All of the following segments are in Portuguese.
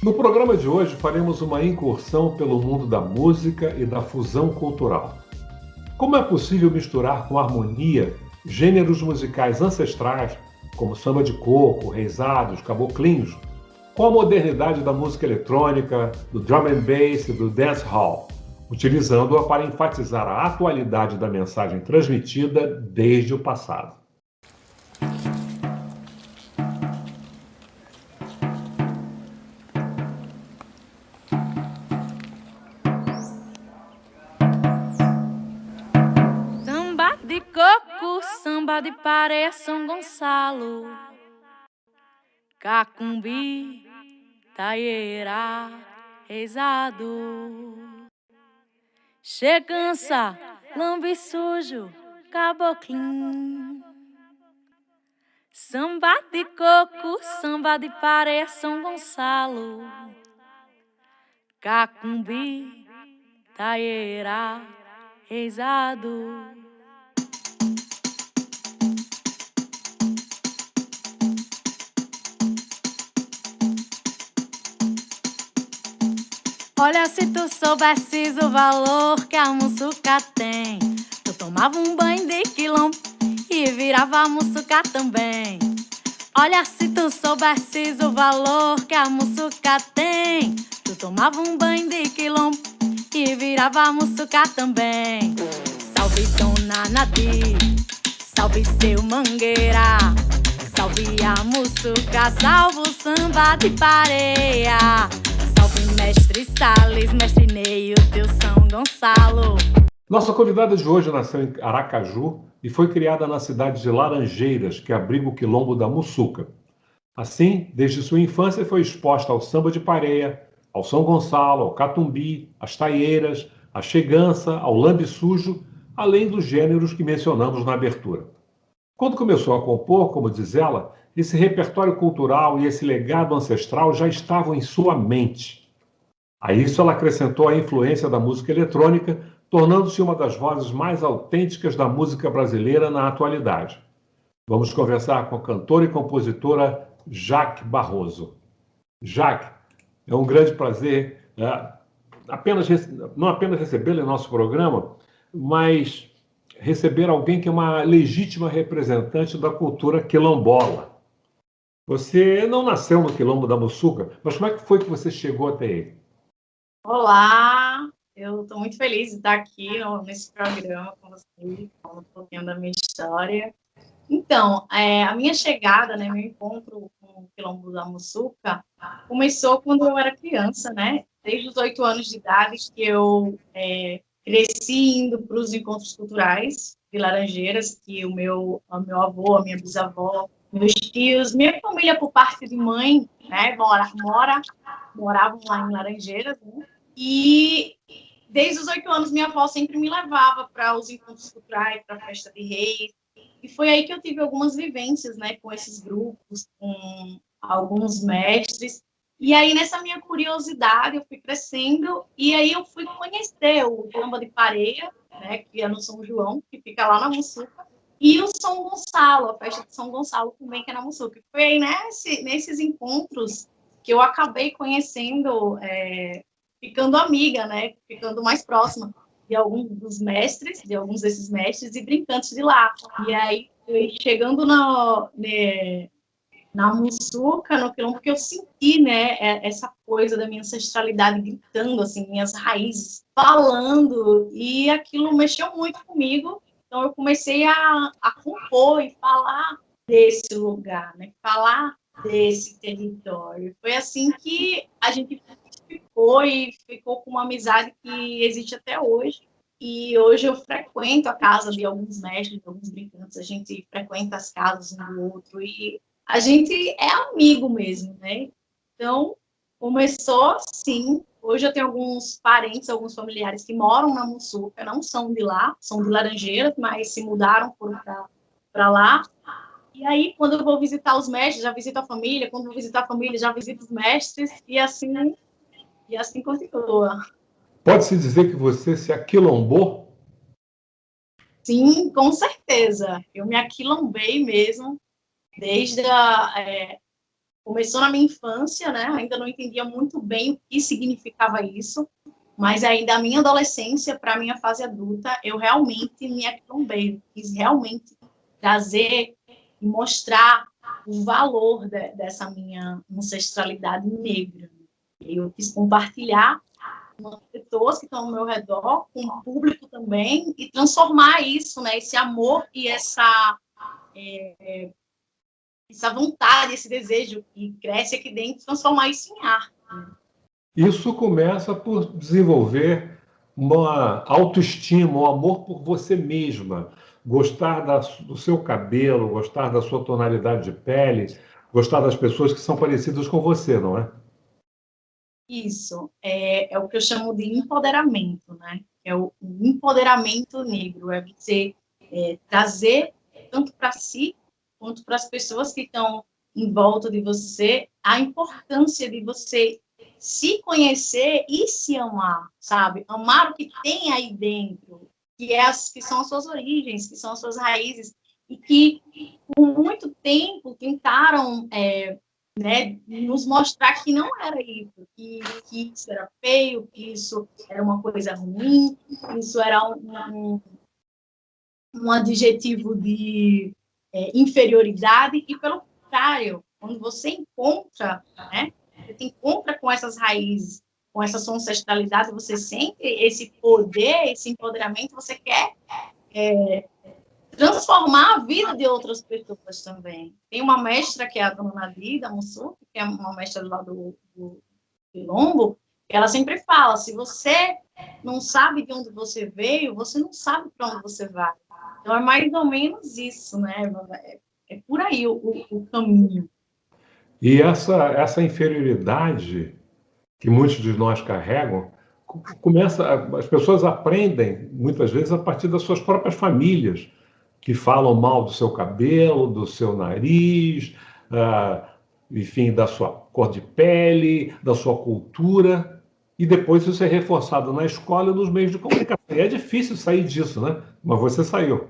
No programa de hoje faremos uma incursão pelo mundo da música e da fusão cultural. Como é possível misturar com harmonia gêneros musicais ancestrais, como samba de coco, reisados, caboclinhos, com a modernidade da música eletrônica, do drum and bass e do dancehall, utilizando-a para enfatizar a atualidade da mensagem transmitida desde o passado? Samba de coco, samba de pareia, São Gonçalo, Cacumbi, Taieira, reizado, chegança, lambe sujo, caboclinho. Samba de coco, samba de pareia, São Gonçalo, Cacumbi, Taieira, reizado. Olha, se tu soubesses o valor que a muçuca tem, tu tomava um banho de quilombo e virava muçuca também. Olha, se tu soubesses o valor que a muçuca tem, tu tomava um banho de quilombo e virava muçuca também. Salve Dona Nadi, salve seu Mangueira, salve a muçuca, salve o samba de pareia. Salve mestre Salles, mestre Ney, o teu São Gonçalo. Nossa convidada de hoje nasceu em Aracaju e foi criada na cidade de Laranjeiras, que abriga o quilombo da Muçuca. Assim, desde sua infância foi exposta ao samba de pareia, ao São Gonçalo, ao catumbi, às taieiras, à chegança, ao lambe sujo, além dos gêneros que mencionamos na abertura. Quando começou a compor, como diz ela, esse repertório cultural e esse legado ancestral já estavam em sua mente. A isso ela acrescentou a influência da música eletrônica, tornando-se uma das vozes mais autênticas da música brasileira na atualidade. Vamos conversar com a cantora e compositora Jaque Barroso. Jaque, é um grande prazer não apenas recebê-la em nosso programa, mas receber alguém que é uma legítima representante da cultura quilombola. Você não nasceu no Quilombo da Muçuca, mas como é que foi que você chegou até ele? Olá, eu estou muito feliz de estar aqui nesse programa com você, falando um pouquinho da minha história. Então, a minha chegada, né, meu encontro com o Quilombo da Muçuca começou quando eu era criança, né? Desde os 8 anos de idade que eu cresci indo para os encontros culturais de Laranjeiras, que o meu avô, a minha bisavó, meus tios, minha família por parte de mãe, né, moravam lá em Laranjeiras, né? E desde os 8 anos minha avó sempre me levava para os encontros culturais, para a festa de reis, e foi aí que eu tive algumas vivências, né, com esses grupos, com alguns mestres. E aí, nessa minha curiosidade, eu fui crescendo, e aí eu fui conhecer o Samba de Pareia, né, que é no São João, que fica lá na Muçuca, e o São Gonçalo, a festa de São Gonçalo também, que é na Muçuca. Foi aí nesses encontros que eu acabei conhecendo, ficando amiga, né, ficando mais próxima de alguns dos mestres, de alguns desses mestres e brincantes de lá. E aí, chegando na Muçuca, no quilombo, porque eu senti, né, essa coisa da minha ancestralidade gritando, assim, minhas raízes falando, e aquilo mexeu muito comigo. Então, eu comecei a compor e falar desse lugar, né, falar desse território. Foi assim que a gente ficou com uma amizade que existe até hoje. E hoje eu frequento a casa de alguns mestres, de alguns brincantes, a gente frequenta as casas um do outro, e a gente é amigo mesmo, né? Então, começou assim. Hoje eu tenho alguns parentes, alguns familiares que moram na Muçuca, não são de lá, são de Laranjeiras, mas se mudaram, foram para lá. E aí, quando eu vou visitar os mestres, já visito a família, quando eu vou visitar a família, já visito os mestres, e assim continua. Pode-se dizer que você se aquilombou? Sim, com certeza. Eu me aquilombei mesmo, desde começou na minha infância, né? Ainda não entendia muito bem o que significava isso, mas aí da minha adolescência para a minha fase adulta, eu realmente me aquilombei, quis realmente trazer e mostrar o valor dessa minha ancestralidade negra. Eu quis compartilhar com as pessoas que estão ao meu redor, com o público também, e transformar isso, né, esse amor e essa vontade, esse desejo que cresce aqui dentro, transformar isso em arte. Isso começa por desenvolver uma autoestima, um amor por você mesma, gostar do seu cabelo, gostar da sua tonalidade de pele, gostar das pessoas que são parecidas com você, não é? Isso é o que eu chamo de empoderamento, né? É o empoderamento negro, é você trazer tanto para si quanto para as pessoas que estão em volta de você a importância de você se conhecer e se amar, sabe? Amar o que tem aí dentro, que são as suas origens, que são as suas raízes, e que por muito tempo tentaram né, nos mostrar que não era isso, que isso era feio, que isso era uma coisa ruim, que isso era um adjetivo de inferioridade, e pelo contrário, quando você encontra, né, você se encontra com essas raízes, com essa sua ancestralidade, você sente esse poder, esse empoderamento, você quer transformar a vida de outras pessoas também. Tem uma mestra, que é a dona Nadir, da Mussuca, que é uma mestra lá do Quilombo, que ela sempre fala, se você não sabe de onde você veio, você não sabe para onde você vai. Então, é mais ou menos isso, né? É por aí o caminho. E essa inferioridade que muitos de nós carregam, as pessoas aprendem, muitas vezes, a partir das suas próprias famílias, que falam mal do seu cabelo, do seu nariz, enfim, da sua cor de pele, da sua cultura, e depois isso é reforçado na escola e nos meios de comunicação. E é difícil sair disso, né? Mas você saiu.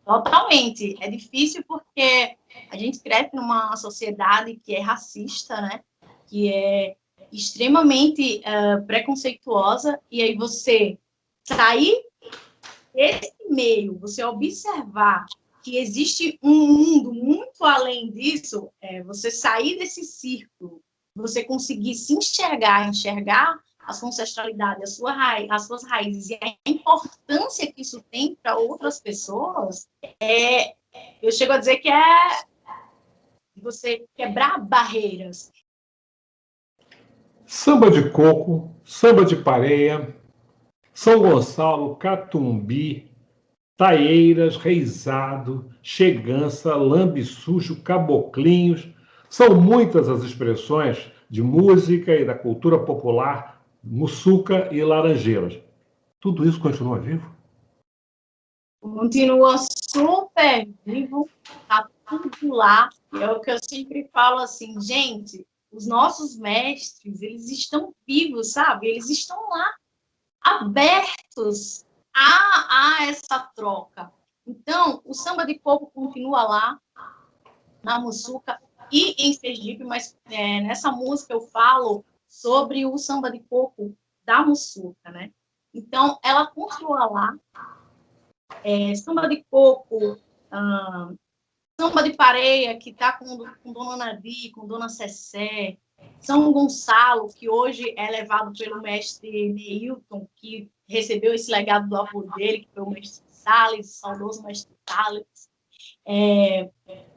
Totalmente. É difícil porque a gente cresce numa sociedade que é racista, né? Que é extremamente preconceituosa, e aí você sair desse meio, você observar que existe um mundo muito além disso, você sair desse círculo, você conseguir se enxergar a sua ancestralidade, as suas raízes e a importância que isso tem para outras pessoas, eu chego a dizer que é você quebrar barreiras. Samba de coco, samba de pareia, São Gonçalo, Catumbi, Taieiras, Reisado, Chegança, Lambe Sujo, Caboclinhos. São muitas as expressões de música e da cultura popular, Mussuca e Laranjeiras. Tudo isso continua vivo? Continua super vivo, tá tudo lá. É o que eu sempre falo assim, gente, os nossos mestres, eles estão vivos, sabe? Eles estão lá, abertos a essa troca. Então, o samba de coco continua lá, na Mussuca e em Sergipe, mas nessa música eu falo sobre o samba de coco da Mussuca, né? Então, ela continua lá, samba de coco, samba de pareia, que está com Dona Nadir, com Dona Cessé, São Gonçalo, que hoje é levado pelo mestre Neilton, que recebeu esse legado do avô dele, que foi o mestre Salles, o saudoso mestre Salles.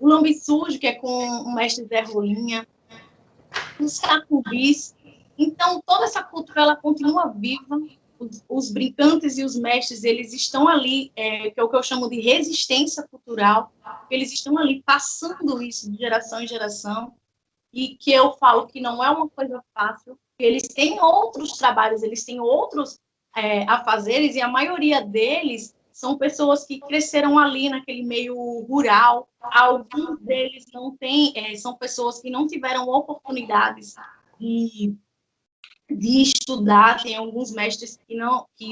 O Lambe Sujo, que é com o mestre Zé Rolinha, os cacubis. Então, toda essa cultura ela continua viva. Os brincantes e os mestres, eles estão ali, que é o que eu chamo de resistência cultural, eles estão ali passando isso de geração em geração, e que eu falo que não é uma coisa fácil, que eles têm outros trabalhos, eles têm outros afazeres, e a maioria deles são pessoas que cresceram ali naquele meio rural, alguns deles não têm, são pessoas que não tiveram oportunidades de estudar, tem alguns mestres que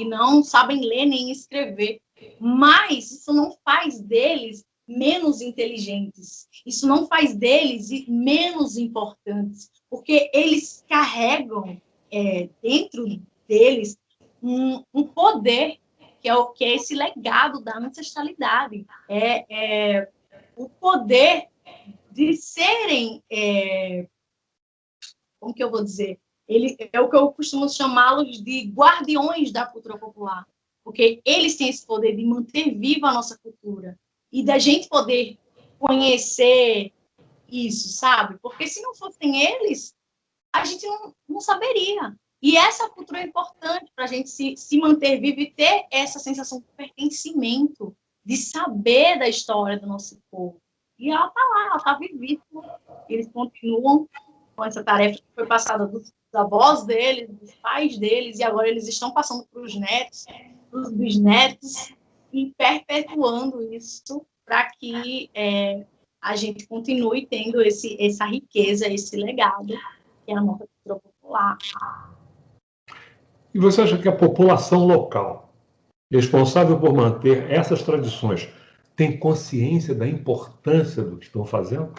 não sabem ler nem escrever, mas isso não faz deles menos inteligentes. Isso não faz deles menos importantes, porque eles carregam dentro deles um poder que é esse legado da ancestralidade. O poder de serem, como que eu vou dizer? É o que eu costumo chamá-los de guardiões da cultura popular, porque eles têm esse poder de manter viva a nossa cultura e da gente poder conhecer isso, sabe? Porque se não fossem eles, a gente não saberia. E essa cultura é importante para a gente se manter vivo e ter essa sensação de pertencimento, de saber da história do nosso povo. E ela está lá, ela está vivíssima. Eles continuam com essa tarefa que foi passada dos avós deles, dos pais deles, e agora eles estão passando para os netos, para os bisnetos, e perpetuando isso para que a gente continue tendo essa riqueza, esse legado, que é a nossa cultura popular. E você acha que a população local, responsável por manter essas tradições, tem consciência da importância do que estão fazendo?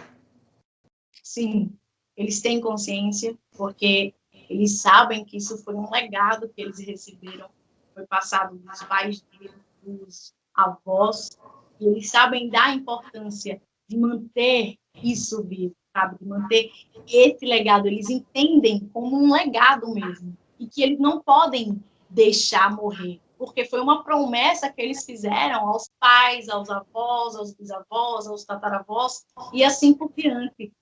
Sim, eles têm consciência, porque eles sabem que isso foi um legado que eles receberam, foi passado dos pais deles, dos avós, e eles sabem da importância de manter isso vivo, sabe? De manter esse legado. Eles entendem como um legado mesmo, e que eles não podem deixar morrer, porque foi uma promessa que eles fizeram aos pais, aos avós, aos bisavós, aos tataravós, e assim por diante.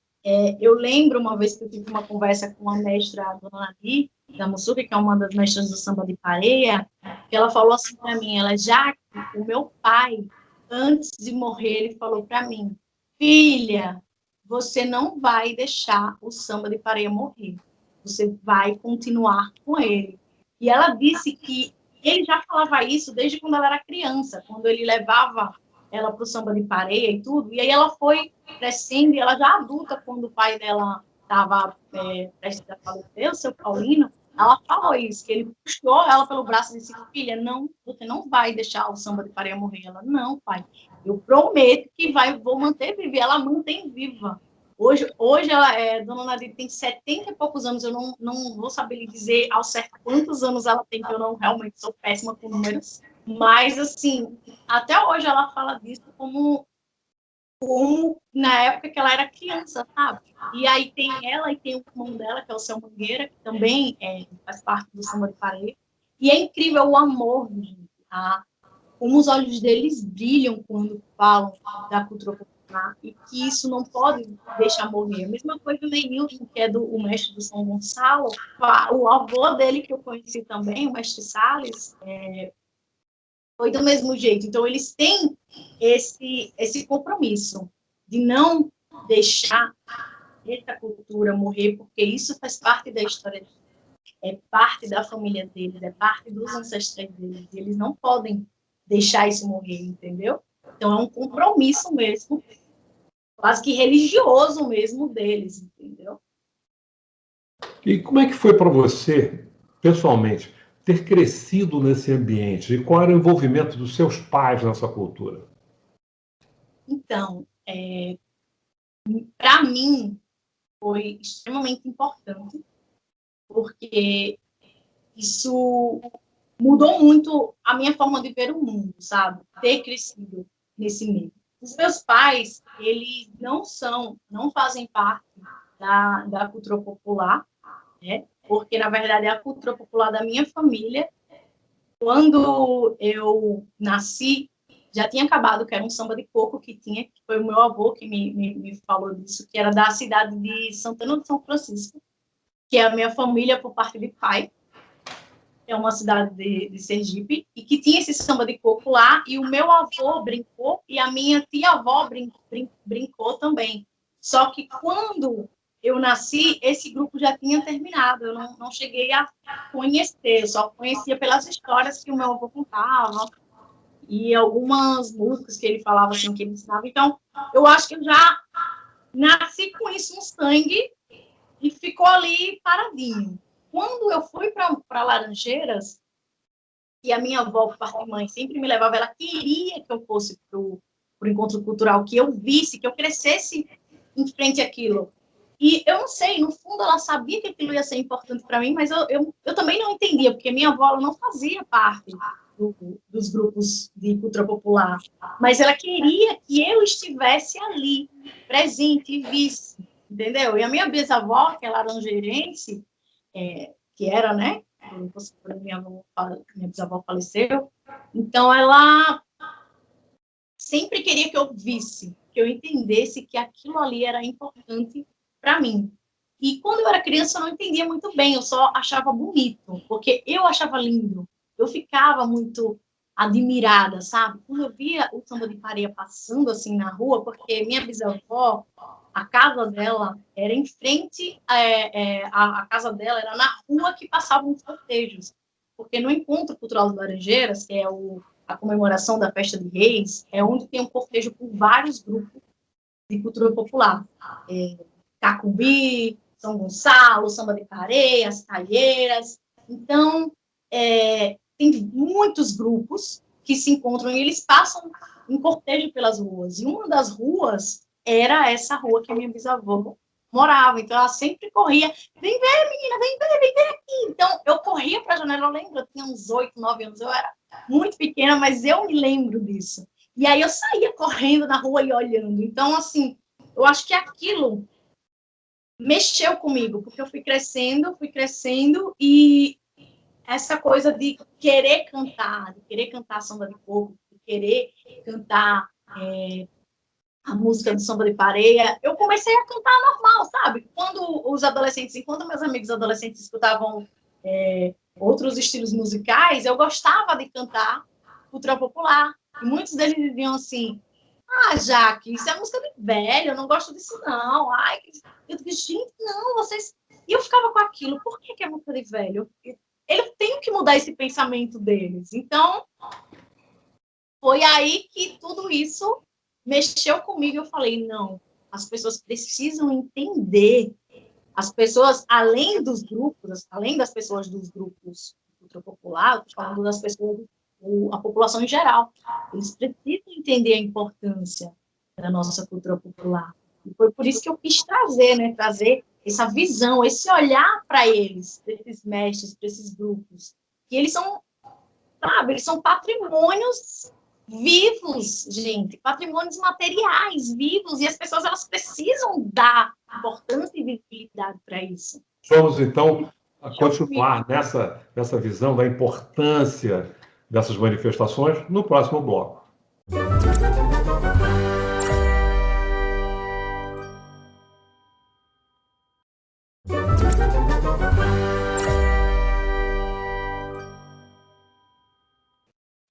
Eu lembro uma vez que eu tive uma conversa com a mestra, a dona Nadir, da Mussuca, que é uma das mestras do samba de pareia, que ela falou assim para mim, já que o meu pai, antes de morrer, ele falou para mim, filha, você não vai deixar o samba de pareia morrer, você vai continuar com ele. E ela disse que ele já falava isso desde quando ela era criança, quando ele levava ela para o samba de pareia e tudo, e aí ela foi crescendo, e ela já adulta, quando o pai dela estava prestes a falecer, o seu Paulino, ela falou isso, que ele puxou ela pelo braço e disse, filha, não, você não vai deixar o samba de pareia morrer. Ela, não, pai, eu prometo que vou manter viva. Ela mantém viva. Hoje Dona Nadir tem 70 e poucos anos, eu não vou saber lhe dizer ao certo quantos anos ela tem, que eu não realmente sou péssima com números, mas, assim, até hoje ela fala disso como na época que ela era criança, sabe? E aí tem ela e tem o irmão dela, que é o Seu Mangueira, que também faz parte do samba de pareia. E é incrível o amor, gente, tá? Como os olhos deles brilham quando falam da cultura popular, e que isso não pode deixar morrer. A mesma coisa o Neilton, que é o mestre do São Gonçalo, o avô dele, que eu conheci também, o mestre Salles, foi do mesmo jeito. Então, eles têm esse compromisso de não deixar essa cultura morrer, porque isso faz parte da história deles, é parte da família deles, é parte dos ancestrais deles, e eles não podem deixar isso morrer, entendeu? Então, é um compromisso mesmo, quase que religioso mesmo deles, entendeu? E como é que foi para você, pessoalmente, ter crescido nesse ambiente? E qual era o envolvimento dos seus pais nessa cultura? Então, para mim, foi extremamente importante, porque isso mudou muito a minha forma de ver o mundo, sabe? Ter crescido nesse meio. Os meus pais, eles não fazem parte da cultura popular, né? Porque, na verdade, é a cultura popular da minha família. Quando eu nasci, já tinha acabado, que era um samba de coco que tinha, que foi o meu avô que me falou disso, que era da cidade de Santana de São Francisco, que é a minha família por parte de pai, é uma cidade de Sergipe, e que tinha esse samba de coco lá, e o meu avô brincou, e a minha tia-avó brincou também. Só que quando eu nasci, esse grupo já tinha terminado, eu não cheguei a conhecer, eu só conhecia pelas histórias que o meu avô contava, e algumas músicas que ele falava, assim, que ele ensinava. Então, eu acho que eu já nasci com isso no sangue, e ficou ali paradinho. Quando eu fui para Laranjeiras, e a minha avó, por parte de mãe, sempre me levava, ela queria que eu fosse para o por encontro cultural, que eu visse, que eu crescesse em frente àquilo. E eu não sei, no fundo ela sabia que aquilo ia ser importante para mim, mas eu também não entendia, porque minha avó ela não fazia parte dos grupos de cultura popular, mas ela queria que eu estivesse ali, presente e visse, entendeu? E a minha bisavó, que é laranjeirense, que era, né? Minha bisavó faleceu, então ela sempre queria que eu visse, que eu entendesse que aquilo ali era importante para mim. E quando eu era criança, eu não entendia muito bem, eu só achava bonito, porque eu achava lindo. Eu ficava muito admirada, sabe? Quando eu via o samba de pareia passando assim na rua, porque minha bisavó, a casa dela era em frente, a casa dela era na rua que passavam os cortejos. Porque no Encontro Cultural de Laranjeiras, que é a comemoração da Festa de Reis, é onde tem um cortejo por vários grupos de cultura popular. Cacumbi, São Gonçalo, Samba de Pareia, as Talheiras. Então, tem muitos grupos que se encontram e eles passam em cortejo pelas ruas. E uma das ruas era essa rua que a minha bisavó morava. Então, ela sempre corria, vem ver, menina, vem ver aqui. Então, eu corria para a janela, eu lembro, eu tinha uns 8, 9 anos, eu era muito pequena, mas eu me lembro disso. E aí eu saía correndo na rua e olhando. Então, assim, eu acho que aquilo mexeu comigo, porque eu fui crescendo, e essa coisa de querer cantar samba de coco, de querer cantar a música do samba de pareia, eu comecei a cantar normal, sabe? Enquanto meus amigos adolescentes escutavam outros estilos musicais, eu gostava de cantar cultura popular. E muitos deles diziam assim: Jaque, isso é música de velho, eu não gosto disso, não. Ai, eu digo, gente, não, vocês... E eu ficava com aquilo, por que é música de velho? Eu tenho que mudar esse pensamento deles. Então, foi aí que tudo isso mexeu comigo. Eu falei, não, as pessoas precisam entender. As pessoas, além dos grupos, além das pessoas dos grupos de cultura popular, eu estou falando das pessoas, a população em geral, eles precisam entender a importância da nossa cultura popular. E foi por isso que eu quis trazer essa visão, esse olhar para eles, para esses mestres, para esses grupos, que eles são, sabe, eles são patrimônios vivos, gente, patrimônios materiais vivos, e as pessoas elas precisam dar importância e visibilidade para isso. Vamos, então, continuar nessa visão da importância dessas manifestações no próximo bloco.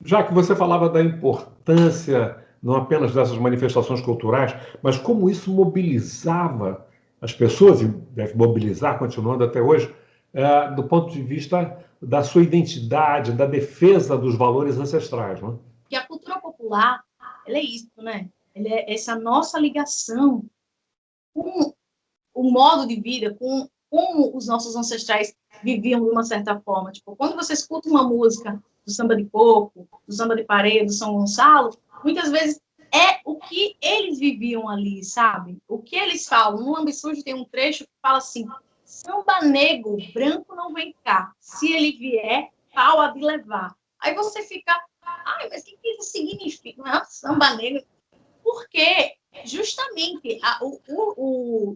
Já que você falava da importância não apenas dessas manifestações culturais, mas como isso mobilizava as pessoas, e deve mobilizar, continuando até hoje, do ponto de vista da sua identidade, da defesa dos valores ancestrais, não é? E a cultura popular, ela é isso, né? Ela é essa nossa ligação com o modo de vida, com como os nossos ancestrais viviam de uma certa forma. Tipo, quando você escuta uma música do samba de coco, do samba de pareia, do São Gonçalo, muitas vezes é o que eles viviam ali, sabe? O que eles falam. No Lambe Sujo tem um trecho que fala assim: samba negro, branco não vem cá. Se ele vier, pau há de levar. Aí você fica, mas o que isso significa? Não, samba negro. Porque justamente o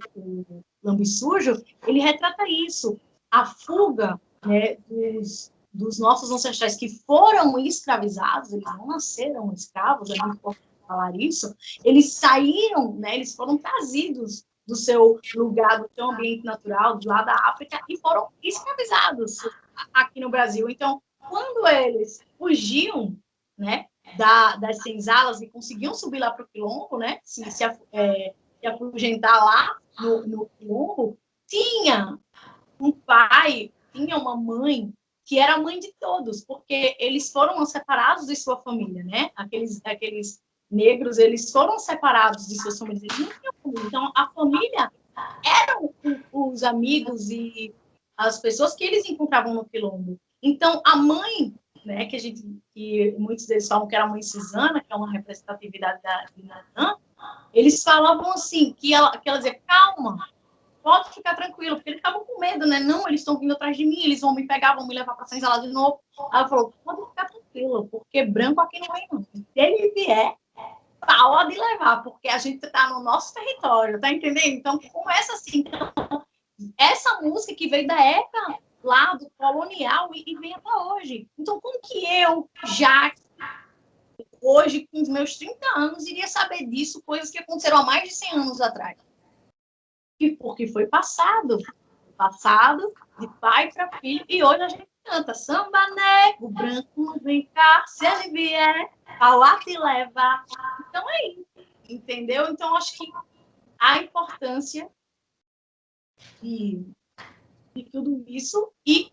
Lambe Sujo, ele retrata isso, a fuga, né, dos nossos ancestrais que foram escravizados, eles não nasceram escravos, é muito importante falar isso, eles saíram, né, eles foram trazidos do seu lugar, do seu ambiente natural, de lá da África, e foram escravizados aqui no Brasil. Então, quando eles fugiam, né, das senzalas e conseguiam subir lá para o quilombo, né, se afugentar lá no quilombo, tinha um pai, tinha uma mãe que era a mãe de todos, porque eles foram separados de sua família, né? Aqueles negros, eles foram separados de suas famílias, eles não tinham família. Então, a família eram os amigos e as pessoas que eles encontravam no quilombo. Então, a mãe né, que muitos deles falam que era a mãe Susana, que é uma representatividade de Nanã, eles falavam assim, que ela dizia, calma, pode ficar tranquilo, porque eles ficavam com medo, né? Não, eles estão vindo atrás de mim, eles vão me pegar, vão me levar para senzala de novo. Ela falou, pode ficar tranquilo, porque branco aqui não vem, não. Se ele vier, pode levar, porque a gente está no nosso território, tá entendendo? Então, começa assim, então, essa música que veio da época lá do colonial e vem até hoje. Então, como que eu, já hoje, com os meus 30 anos, iria saber disso, coisas que aconteceram há mais de 100 anos atrás? Porque foi passado de pai para filho, e hoje a gente canta samba nego, branco não vem cá, se ele vier, ao ar te leva. Então é isso, entendeu? Então acho que a importância de tudo isso de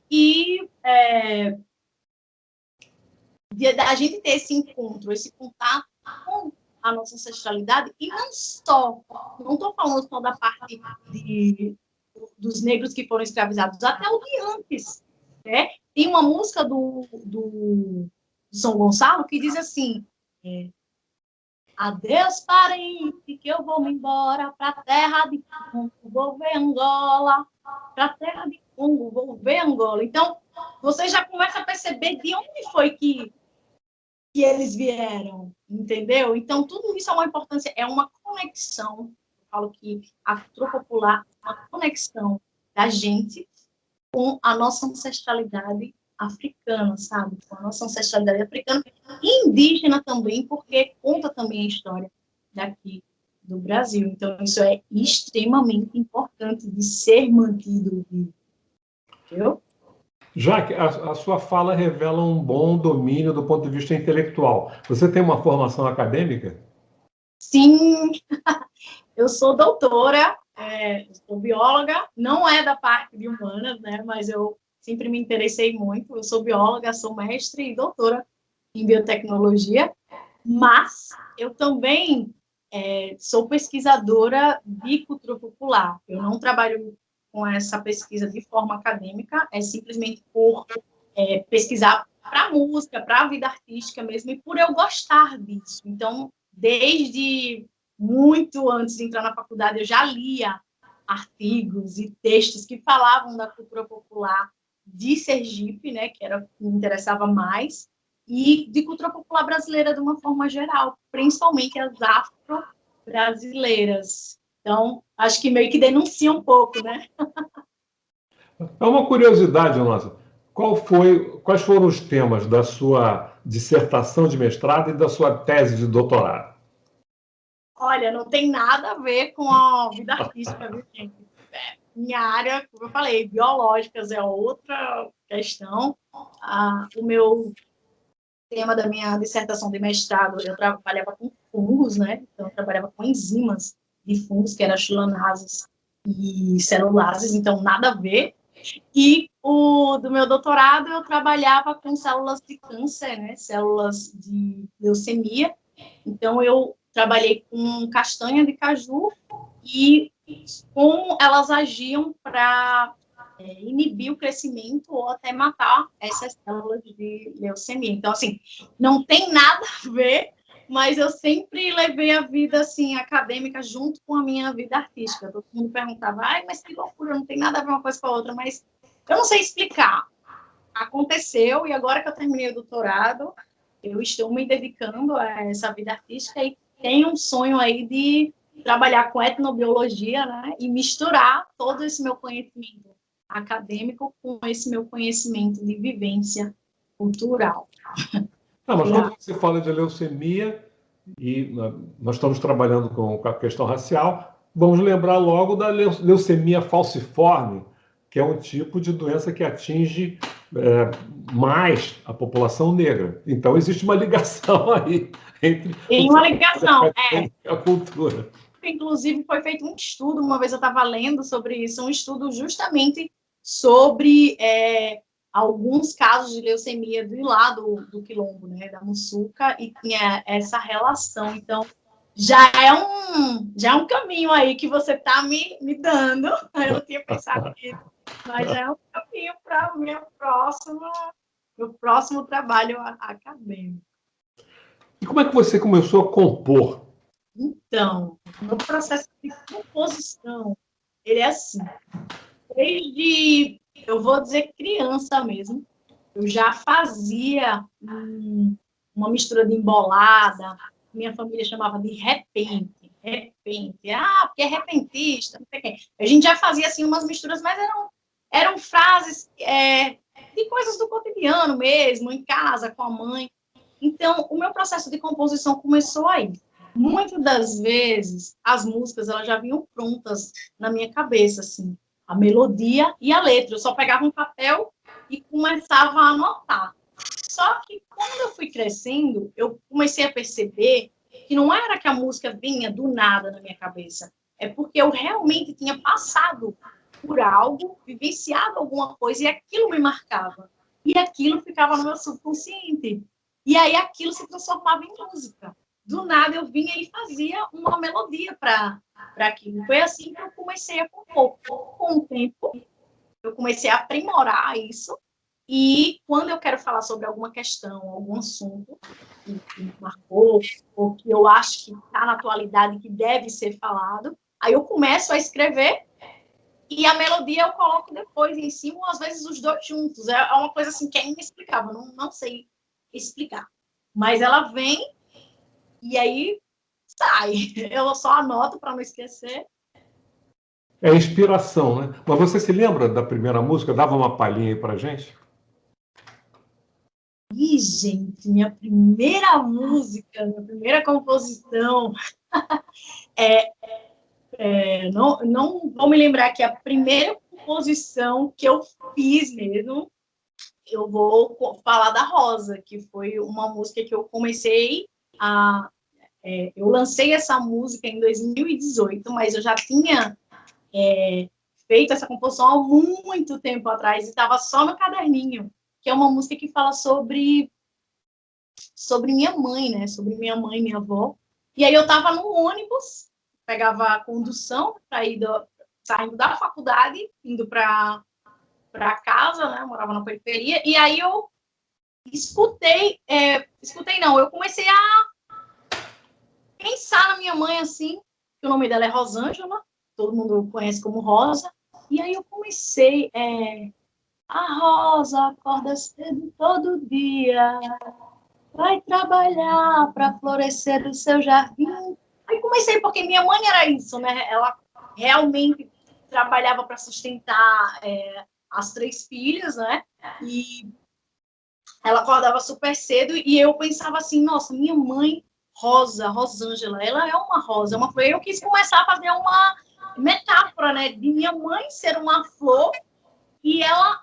a gente ter esse encontro, esse contato com a nossa ancestralidade, e não estou falando só da parte dos negros que foram escravizados, até o de antes, né? Tem uma música do São Gonçalo que diz assim, adeus, parente, que eu vou me embora para a terra de Congo, vou ver Angola, para a terra de Congo, vou ver Angola. Então, você já começa a perceber de onde foi que eles vieram, entendeu? Então, tudo isso é uma importância, é uma conexão. Eu falo que a cultura popular é uma conexão da gente com a nossa ancestralidade africana, sabe? Com a nossa ancestralidade africana e indígena também, porque conta também a história daqui do Brasil. Então, isso é extremamente importante de ser mantido vivo. Entendeu? Jaque, a sua fala revela um bom domínio do ponto de vista intelectual. Você tem uma formação acadêmica? Sim, eu sou doutora, sou bióloga, não é da parte de humanas, né, mas eu sempre me interessei muito. Eu sou bióloga, sou mestre e doutora em biotecnologia, mas eu também sou pesquisadora de cultura popular. Eu não trabalho com essa pesquisa de forma acadêmica, é simplesmente por pesquisar para a música, para a vida artística mesmo, e por eu gostar disso. Então, desde muito antes de entrar na faculdade, eu já lia artigos e textos que falavam da cultura popular de Sergipe, né, que era o que me interessava mais, e de cultura popular brasileira de uma forma geral, principalmente as afro-brasileiras. Então, acho que meio que denuncia um pouco, né? É uma curiosidade nossa. Quais foram os temas da sua dissertação de mestrado e da sua tese de doutorado? Olha, não tem nada a ver com a vida artística, viu, gente? Minha área, como eu falei, biológicas é outra questão. O meu tema da minha dissertação de mestrado, eu trabalhava com fungos, né? Então, eu trabalhava com enzimas de fungos, que eram chulanases e celulases, então nada a ver. E do meu doutorado, eu trabalhava com células de câncer, né? Células de leucemia. Então, eu trabalhei com castanha de caju e como elas agiam para inibir o crescimento ou até matar essas células de leucemia. Então, assim, não tem nada a ver, mas eu sempre levei a vida, assim, acadêmica junto com a minha vida artística. Todo mundo perguntava, mas que loucura, não tem nada a ver uma coisa com a outra, mas eu não sei explicar. Aconteceu, e agora que eu terminei o doutorado, eu estou me dedicando a essa vida artística e tenho um sonho aí de trabalhar com etnobiologia, né, e misturar todo esse meu conhecimento acadêmico com esse meu conhecimento de vivência cultural. Mas quando você fala de leucemia, e nós estamos trabalhando com a questão racial, vamos lembrar logo da leucemia falciforme, que é um tipo de doença que atinge mais a população negra. Então, existe uma ligação aí entre a cultura. Inclusive, foi feito um estudo, uma vez eu estava lendo sobre isso, um estudo justamente sobre alguns casos de leucemia do lado do Quilombo, né, da Muçuca, e tinha essa relação. Então, já é um caminho aí que você está me dando. Eu não tinha pensado nisso, mas já é um caminho para a minha próxima meu próximo trabalho acadêmico. E como é que você começou a compor? Então, no processo de composição, ele é assim, desde, eu vou dizer, criança mesmo, eu já fazia uma mistura de embolada, minha família chamava de repente, porque é repentista, não sei o quê. A gente já fazia, assim, umas misturas, mas eram frases de coisas do cotidiano mesmo, em casa, com a mãe. Então, o meu processo de composição começou aí. Muitas das vezes, as músicas elas já vinham prontas na minha cabeça, assim, a melodia e a letra. Eu só pegava um papel e começava a anotar. Só que, quando eu fui crescendo, eu comecei a perceber que não era que a música vinha do nada na minha cabeça, é porque eu realmente tinha passado por algo, vivenciado alguma coisa, e aquilo me marcava. E aquilo ficava no meu subconsciente. E aí aquilo se transformava em música. Do nada eu vinha e fazia uma melodia para aquilo. Foi assim que eu comecei a compor. Com o tempo, eu comecei a aprimorar isso. E quando eu quero falar sobre alguma questão, algum assunto que me marcou, ou que eu acho que está na atualidade, que deve ser falado, aí eu começo a escrever e a melodia eu coloco depois em cima, ou às vezes os dois juntos. É uma coisa assim que é inexplicável, não sei explicar. Mas ela vem e aí sai. Eu só anoto para não esquecer. É inspiração, né? Mas você se lembra da primeira música? Dava uma palhinha aí pra gente? Ih, gente, minha primeira música, minha primeira composição, não vou me lembrar que a primeira composição que eu fiz mesmo, eu vou falar da Rosa, que foi uma música que eu comecei a... eu lancei essa música em 2018, mas eu já tinha feito essa composição há muito tempo atrás, e estava só no caderninho, que é uma música que fala sobre minha mãe, né? Sobre minha mãe, minha avó. E aí eu estava no ônibus, pegava a condução para ir saindo da faculdade, indo para casa, né? Eu morava na periferia, e aí eu eu comecei a pensar na minha mãe, assim, que o nome dela é Rosângela, todo mundo conhece como Rosa, e aí eu comecei, a Rosa acorda cedo todo dia, vai trabalhar para florescer o seu jardim. Aí comecei, porque minha mãe era isso, né? Ela realmente trabalhava para sustentar as 3 filhas, né? E ela acordava super cedo e eu pensava assim, nossa, minha mãe, Rosângela, ela é uma rosa, uma flor. Eu quis começar a fazer uma metáfora, né? De minha mãe ser uma flor e ela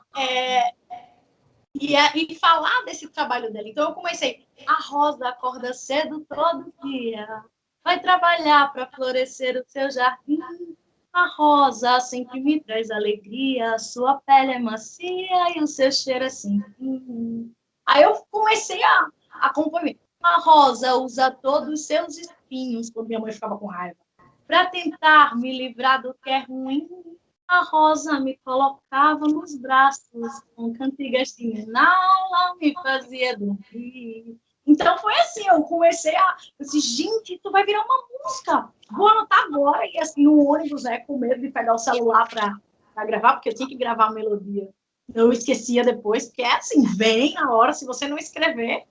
e falar desse trabalho dela. Então eu comecei, a Rosa acorda cedo todo dia, vai trabalhar para florescer o seu jardim. A rosa sempre me traz alegria, a sua pele é macia e o seu cheiro é sem fim. Aí eu comecei a compor. A rosa usa todos os seus espinhos, quando minha mãe ficava com raiva, para tentar me livrar do que é ruim. A rosa me colocava nos braços, com cantigas de menala, me fazia dormir. Então foi assim, eu comecei eu disse, gente, isso vai virar uma música. Vou anotar agora, e assim, no ônibus, né, com medo de pegar o celular para gravar, porque eu tinha que gravar a melodia. Eu esquecia depois, porque é assim, vem a hora, se você não escrever,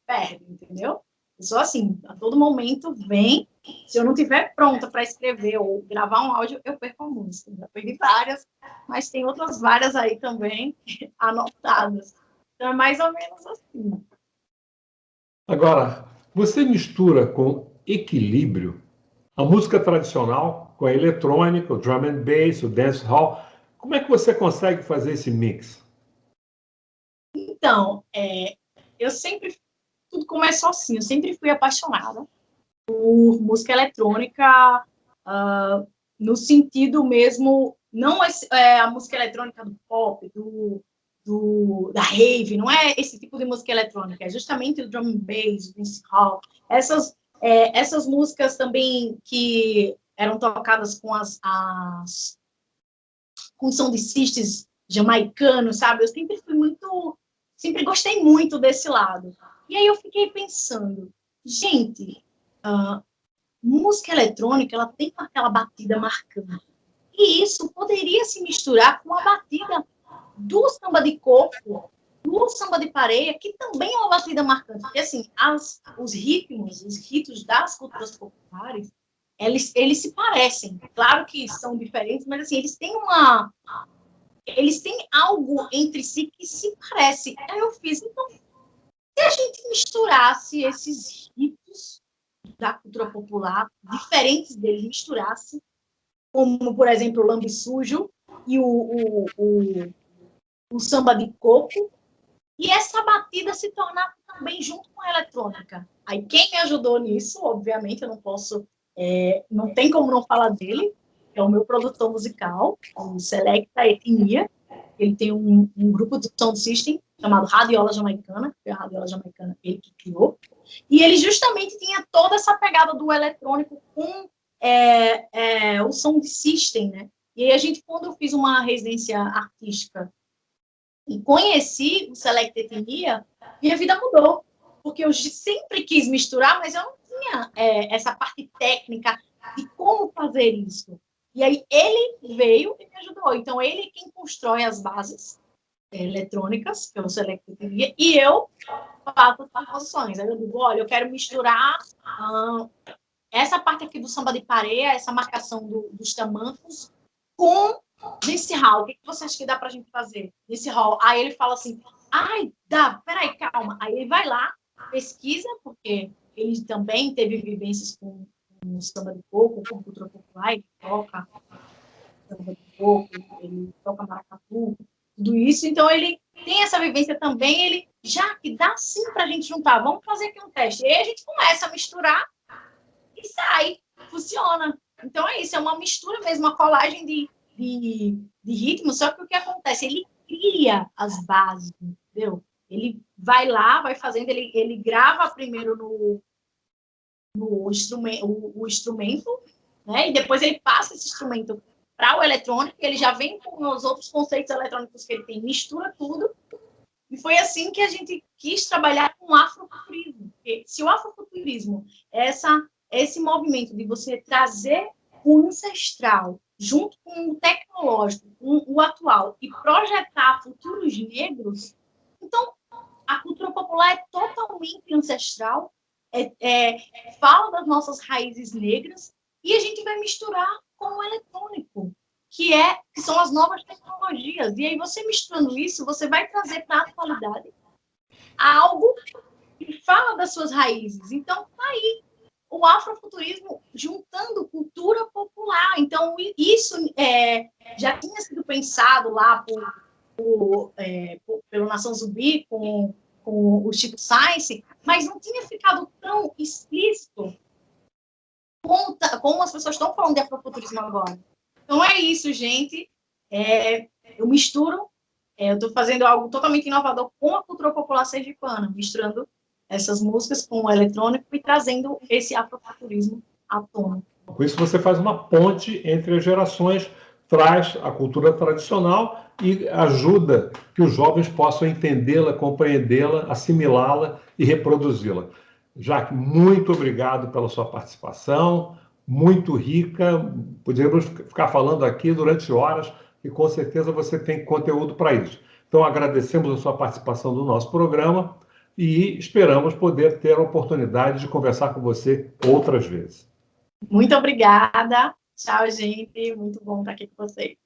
perde, entendeu? Só assim, a todo momento vem. Se eu não estiver pronta para escrever ou gravar um áudio, eu perco a música. Já perdi várias, mas tem outras várias aí também anotadas. Então é mais ou menos assim. Agora, você mistura com equilíbrio a música tradicional com a eletrônica, o drum and bass, o dancehall. Como é que você consegue fazer esse mix? Então, eu sempre... Tudo começou assim. Eu sempre fui apaixonada por música eletrônica, no sentido mesmo, não a música eletrônica do pop, da rave, não é esse tipo de música eletrônica, é justamente o drum and bass, o dancehall, essas músicas também que eram tocadas com som de cistes jamaicanos, sabe? Eu sempre fui muito sempre gostei muito desse lado. E aí eu fiquei pensando, gente, música eletrônica, ela tem aquela batida marcante. E isso poderia se misturar com a batida do samba de coco, do samba de pareia, que também é uma batida marcante. Porque, assim, os ritos das culturas populares, eles se parecem. Claro que são diferentes, mas, assim, eles têm algo entre si que se parece. Aí eu fiz, então, se a gente misturasse esses ritos da cultura popular, diferentes deles, misturasse, como, por exemplo, o lambe sujo e o samba de coco, e essa batida se tornar também junto com a eletrônica. Aí quem me ajudou nisso, obviamente, eu não posso, não tem como não falar dele, é o meu produtor musical, o Selecta Etnia. Ele tem um grupo de sound system chamado Radiola Jamaicana, que é a Radiola Jamaicana ele que criou, e ele justamente tinha toda essa pegada do eletrônico com o sound system, né? E aí a gente, quando eu fiz uma residência artística e conheci o Selecta Etnia, minha vida mudou, porque eu sempre quis misturar, mas eu não tinha essa parte técnica de como fazer isso. E aí ele veio e me ajudou. Então, ele é quem constrói as bases eletrônicas, pelo Selecta Etnia, e eu faço as composições. Aí eu digo, olha, eu quero misturar essa parte aqui do samba de pareia, essa marcação dos tamancos, com desse hall. O que você acha que dá pra gente fazer nesse hall? Aí ele fala assim, ai, dá, peraí, calma. Aí ele vai lá, pesquisa, porque ele também teve vivências com samba de coco, com cultura popular, ele toca samba de coco, ele toca maracatu, tudo isso. Então, ele tem essa vivência também, ele, já que dá sim pra gente juntar, vamos fazer aqui um teste. E aí a gente começa a misturar e sai, funciona. Então, é isso, é uma mistura mesmo, uma colagem de ritmo, só que o que acontece? Ele cria as bases, entendeu? Ele vai lá, vai fazendo, ele grava primeiro no instrumento, o instrumento, né? E depois ele passa esse instrumento para o eletrônico, ele já vem com os outros conceitos eletrônicos que ele tem, mistura tudo. E foi assim que a gente quis trabalhar com o afrofuturismo. Porque se o afrofuturismo é esse movimento de você trazer o ancestral junto com o tecnológico, com o atual, e projetar futuros negros, então a cultura popular é totalmente ancestral, fala das nossas raízes negras, e a gente vai misturar com o eletrônico, que são as novas tecnologias. E aí, você misturando isso, você vai trazer para a atualidade algo que fala das suas raízes. Então, tá aí o afrofuturismo juntando cultura popular. Então, isso já tinha sido pensado lá pelo Nação Zumbi, com o Chico Science, mas não tinha ficado tão explícito como as pessoas estão falando de afrofuturismo agora. Então, é isso, gente. Eu misturo, eu estou fazendo algo totalmente inovador com a cultura popular sergipana, misturando essas músicas com o eletrônico e trazendo esse afrofuturismo à tona. Com isso, você faz uma ponte entre as gerações, traz a cultura tradicional e ajuda que os jovens possam entendê-la, compreendê-la, assimilá-la e reproduzi-la. Jaque, muito obrigado pela sua participação, muito rica. Poderíamos ficar falando aqui durante horas e com certeza você tem conteúdo para isso. Então, agradecemos a sua participação no nosso programa e esperamos poder ter a oportunidade de conversar com você outras vezes. Muito obrigada. Tchau, gente. Muito bom estar aqui com vocês.